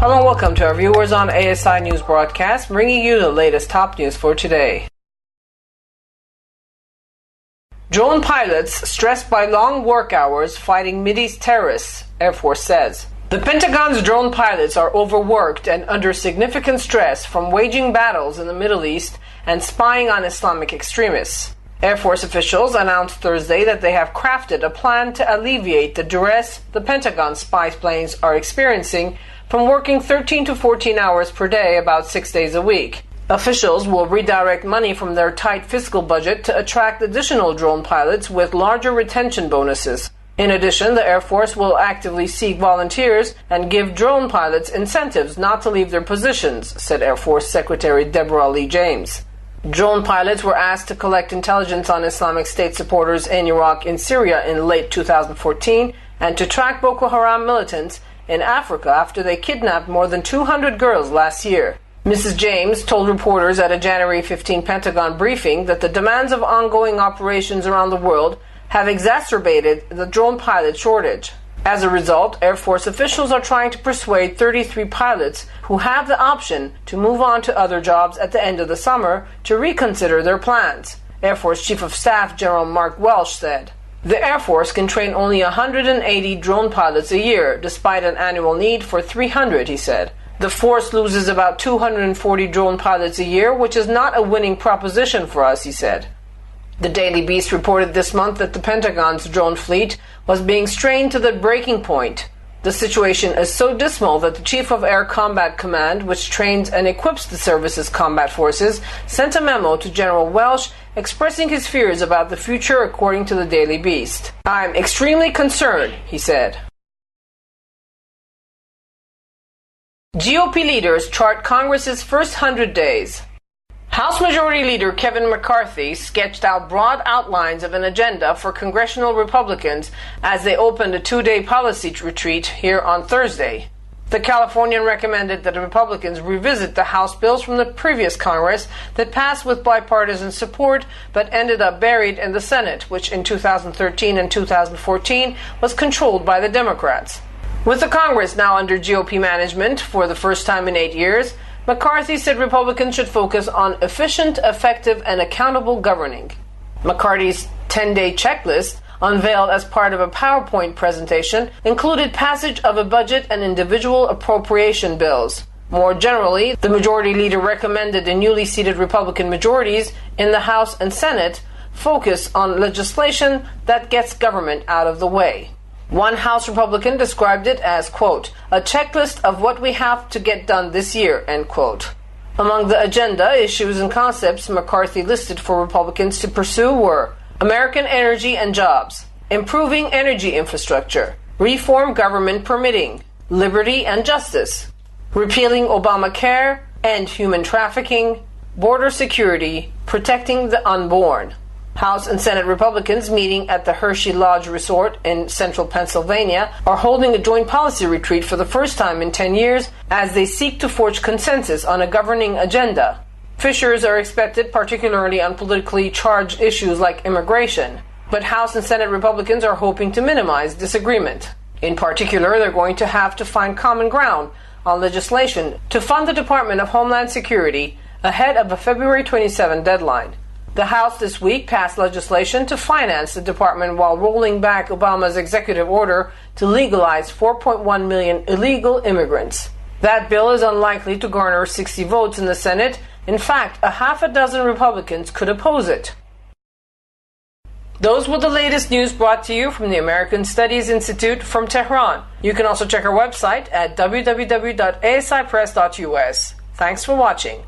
Hello and welcome to our viewers on ASI News Broadcast, bringing you the latest top news for today. Drone pilots stressed by long work hours fighting Mideast terrorists, Air Force says. The Pentagon's drone pilots are overworked and under significant stress from waging battles in the Middle East and spying on Islamic extremists. Air Force officials announced Thursday that they have crafted a plan to alleviate the duress the Pentagon spy planes are experiencing from working 13 to 14 hours per day about 6 days a week. Officials will redirect money from their tight fiscal budget to attract additional drone pilots with larger retention bonuses. In addition, the Air Force will actively seek volunteers and give drone pilots incentives not to leave their positions, said Air Force Secretary Deborah Lee James. Drone pilots were asked to collect intelligence on Islamic State supporters in Iraq and Syria in late 2014 and to track Boko Haram militants in Africa after they kidnapped more than 200 girls last year. Mrs. James told reporters at a January 15 Pentagon briefing that the demands of ongoing operations around the world have exacerbated the drone pilot shortage. As a result, Air Force officials are trying to persuade 33 pilots who have the option to move on to other jobs at the end of the summer to reconsider their plans, Air Force Chief of Staff General Mark Welsh said. The Air Force can train only 180 drone pilots a year, despite an annual need for 300, he said. The force loses about 240 drone pilots a year, which is not a winning proposition for us, he said. The Daily Beast reported this month that the Pentagon's drone fleet was being strained to the breaking point. The situation is so dismal that the Chief of Air Combat Command, which trains and equips the service's combat forces, sent a memo to General Welsh expressing his fears about the future, according to the Daily Beast. "I'm extremely concerned," he said. GOP leaders chart Congress's first 100 days. House Majority Leader Kevin McCarthy sketched out broad outlines of an agenda for congressional Republicans as they opened a two-day policy retreat here on Thursday. The Californian recommended that the Republicans revisit the House bills from the previous Congress that passed with bipartisan support but ended up buried in the Senate, which in 2013 and 2014 was controlled by the Democrats. With the Congress now under GOP management for the first time in 8 years, McCarthy said Republicans should focus on efficient, effective, and accountable governing. McCarthy's 10-day checklist, unveiled as part of a PowerPoint presentation, included passage of a budget and individual appropriation bills. More generally, the Majority Leader recommended the newly seated Republican majorities in the House and Senate focus on legislation that gets government out of the way. One House Republican described it as, quote, a checklist of what we have to get done this year, end quote. Among the agenda issues and concepts McCarthy listed for Republicans to pursue were American energy and jobs, improving energy infrastructure, reform government permitting, liberty and justice, repealing Obamacare, end human trafficking, border security, protecting the unborn. House and Senate Republicans meeting at the Hershey Lodge Resort in central Pennsylvania are holding a joint policy retreat for the first time in 10 years as they seek to forge consensus on a governing agenda. Fissures are expected, particularly on politically charged issues like immigration, but House and Senate Republicans are hoping to minimize disagreement. In particular, they're going to have to find common ground on legislation to fund the Department of Homeland Security ahead of a February 27 deadline. The House this week passed legislation to finance the department while rolling back Obama's executive order to legalize 4.1 million illegal immigrants. That bill is unlikely to garner 60 votes in the Senate. In fact, a half a dozen Republicans could oppose it. Those were the latest news brought to you from the American Studies Institute from Tehran. You can also check our website at www.asipress.us. Thanks for watching.